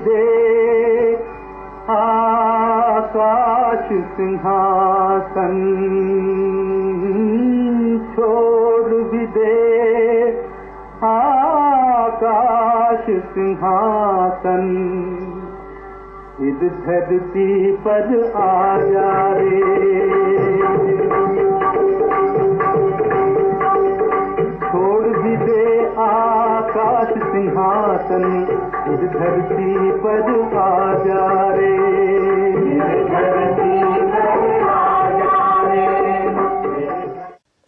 दे आकाश सिंहासन, छोड़ भी दे आकाश सिंहासन, इस धरती पर आ जा रे। छोड़ भी दे आकाश सिंहासन, इस धरती पर आ जा रे।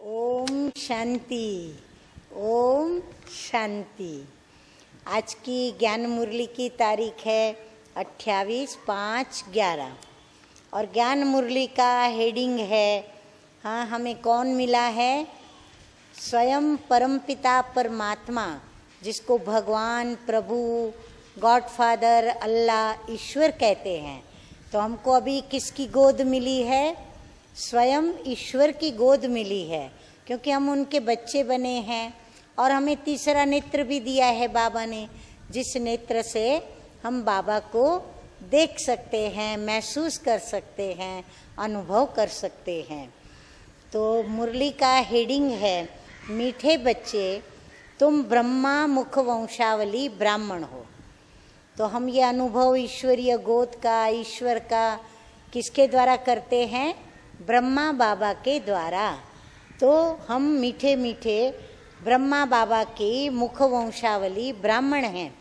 ओम शांति, ओम शांति। आज की ज्ञान मुरली की तारीख है 28/5/11 और ज्ञान मुरली का हेडिंग है, हाँ, हमें कौन मिला है? स्वयं परमपिता परमात्मा, जिसको भगवान, प्रभु, गॉड फादर, अल्लाह, ईश्वर कहते हैं। तो हमको अभी किसकी गोद मिली है? स्वयं ईश्वर की गोद मिली है, क्योंकि हम उनके बच्चे बने हैं। और हमें तीसरा नेत्र भी दिया है बाबा ने, जिस नेत्र से हम बाबा को देख सकते हैं, महसूस कर सकते हैं, अनुभव कर सकते हैं। तो मुरली का हेडिंग है, मीठे बच्चे तुम ब्रह्मा मुख वंशावली ब्राह्मण हो। तो हम ये अनुभव ईश्वरीय गोद का, ईश्वर का किसके द्वारा करते हैं? ब्रह्मा बाबा के द्वारा। तो हम मीठे मीठे ब्रह्मा बाबा की मुख वंशावली ब्राह्मण हैं।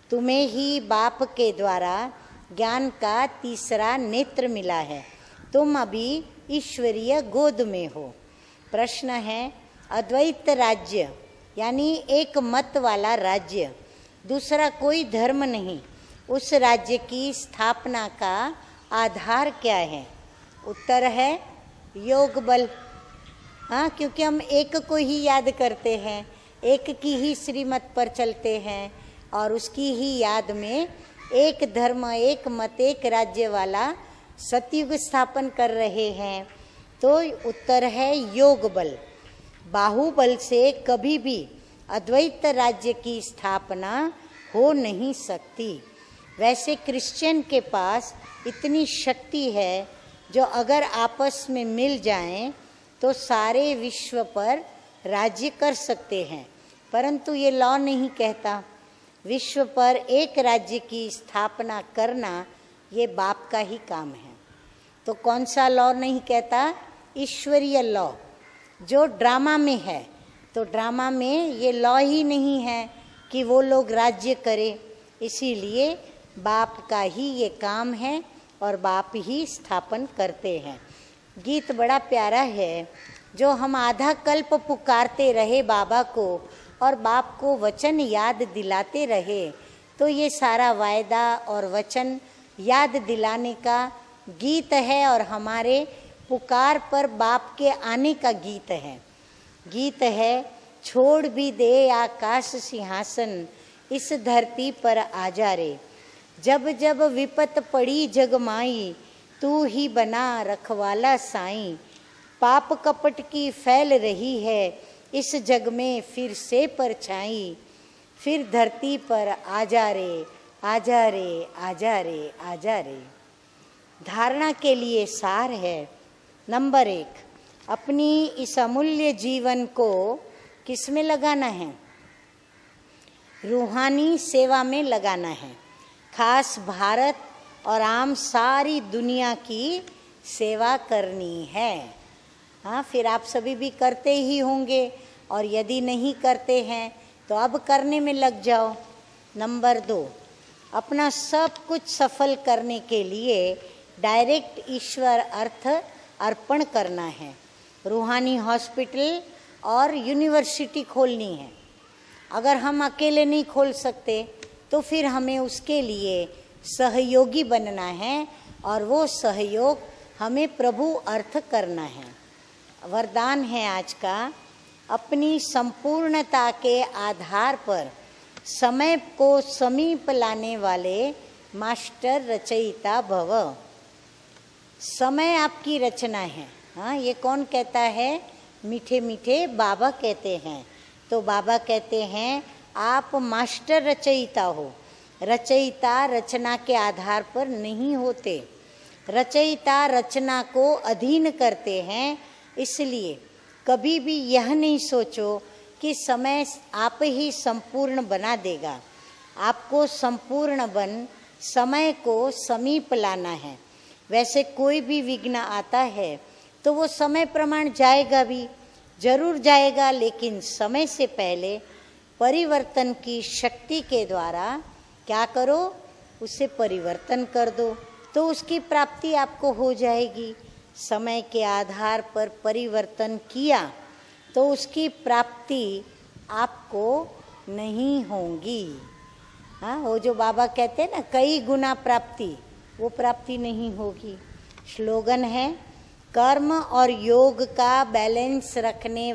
तुम्हें ही बाप के द्वारा ज्ञान का तीसरा नेत्र मिला है। तुम अभी ईश्वरीय गोद में हो। प्रश्न है, अद्वैत राज्य यानी एक मत वाला राज्य, दूसरा कोई धर्म नहीं, उस राज्य की स्थापना का आधार क्या है? उत्तर है योग बल। हाँ, क्योंकि हम एक को ही याद करते हैं, एक की ही श्रीमत पर चलते हैं और उसकी ही याद में एक धर्म, एक मत, एक राज्य वाला सतयुग स्थापन कर रहे हैं। तो उत्तर है योग बल। बाहुबल से कभी भी अद्वैत राज्य की स्थापना हो नहीं सकती। वैसे क्रिश्चियन के पास इतनी शक्ति है जो अगर आपस में मिल जाएं तो सारे विश्व पर राज्य कर सकते हैं, परंतु ये लॉ नहीं कहता। विश्व पर एक राज्य की स्थापना करना ये बाप का ही काम है। तो कौन सा लॉ नहीं कहता? ईश्वरीय लॉ, जो ड्रामा में है। तो ड्रामा में ये लॉ ही नहीं है कि वो लोग राज्य करें, इसीलिए बाप का ही ये काम है और बाप ही स्थापन करते हैं। गीत बड़ा प्यारा है, जो हम आधा कल्प पुकारते रहे बाबा को और बाप को वचन याद दिलाते रहे। तो ये सारा वायदा और वचन याद दिलाने का गीत है और हमारे पुकार पर बाप के आने का गीत है। गीत है, छोड़ भी दे आकाश सिंहासन, इस धरती पर आ जा रे। जब जब विपत पड़ी जगमाई, तू ही बना रखवाला साईं। पाप कपट की फैल रही है इस जग में फिर से परछाई। फिर धरती पर आ जा रे, आ जा रे, आ जा रे, आ जा रे। धारणा के लिए सार है, नंबर 1, अपनी इस अमूल्य जीवन को किस में लगाना है? रूहानी सेवा में लगाना है। खास भारत और आम सारी दुनिया की सेवा करनी है। हाँ, फिर आप सभी भी करते ही होंगे, और यदि नहीं करते हैं तो अब करने में लग जाओ। नंबर 2, अपना सब कुछ सफल करने के लिए डायरेक्ट ईश्वर अर्थ अर्पण करना है। रूहानी हॉस्पिटल और यूनिवर्सिटी खोलनी है। अगर हम अकेले नहीं खोल सकते तो फिर हमें उसके लिए सहयोगी बनना है, और वो सहयोग हमें प्रभु अर्थ करना है। वरदान है आज का, अपनी संपूर्णता के आधार पर समय को समीप लाने वाले मास्टर रचयिता भव। समय आपकी रचना है। हाँ, ये कौन कहता है? मीठे मीठे बाबा कहते हैं। तो बाबा कहते हैं आप मास्टर रचयिता हो, रचयिता रचना के आधार पर नहीं होते। रचयिता रचना को अधीन करते हैं। इसलिए कभी भी यह नहीं सोचो कि समय आप ही संपूर्ण बना देगा। आपको संपूर्ण बन समय को समीप लाना है। वैसे कोई भी विघ्न आता है तो वो समय प्रमाण जाएगा भी, जरूर जाएगा, लेकिन समय से पहले परिवर्तन की शक्ति के द्वारा क्या करो, उसे परिवर्तन कर दो, तो उसकी प्राप्ति आपको हो जाएगी। समय के आधार पर परिवर्तन किया तो उसकी प्राप्ति आपको नहीं होगी। हाँ, वो जो बाबा कहते हैं ना, कई गुना प्राप्ति, वो प्राप्ति नहीं होगी। स्लोगन है, कर्म और योग का बैलेंस रखने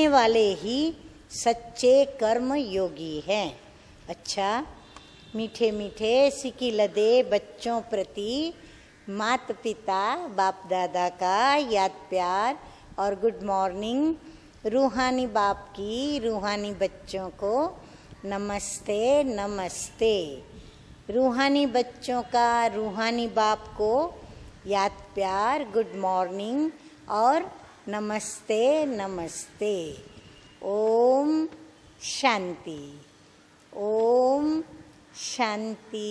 वाले ही सच्चे कर्म योगी हैं। अच्छा, मीठे मीठे सिकी लदे बच्चों प्रति माता पिता बाप दादा का याद प्यार और गुड मॉर्निंग। रूहानी बाप की रूहानी बच्चों को नमस्ते नमस्ते। रूहानी बच्चों का रूहानी बाप को याद प्यार, गुड मॉर्निंग और नमस्ते नमस्ते। ओम शांति, ओम शांति।